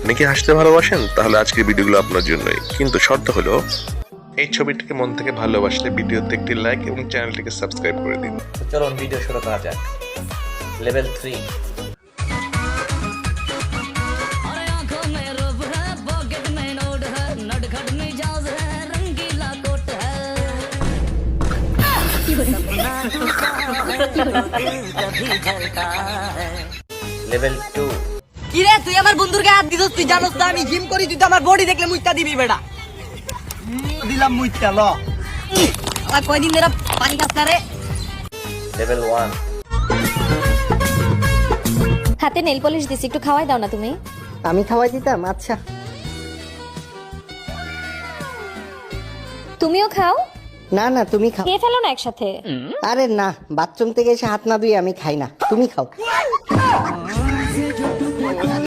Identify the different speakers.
Speaker 1: আপনি কি হাসতে ভালোবাসেন? তাহলে আজকের ভিডিওগুলো আপনার জন্যই, কিন্তু শর্ত হলো এই ছবিটিকে মন থেকে ভালোবাসলে ভিডিওতে একটি লাইক এবং চ্যানেলটিকে সাবস্ক্রাইব করে দিন।
Speaker 2: তো চলুন ভিডিও শুরু করা যাক। লেভেল 3। লেভেল 2।
Speaker 3: কি রে তুই আমার বন্ধুর গায়ে হাত দিছস? তুই জানোস না আমি জিম করি, তুই তো আমার বডি দেখলে মুইতা দিবি বেটা। দিলাম মুইতা ল। আর কয়দিন ধরে পানি খাস না রে?
Speaker 2: লেভেল 1।
Speaker 4: হাতে নেল পলিশ দিছি, একটু খাওয়াই দাও না তুমি।
Speaker 5: আমি খাওয়াই দিতাম? আচ্ছা।
Speaker 4: তুমিও খাও।
Speaker 5: না না, তুমি খাও।
Speaker 4: খেয়ে ফেলো না একসাথে।
Speaker 5: আরে না, বাথরুম থেকে এসে হাত না ধুয়ে আমি খাই না, তুমি খাও।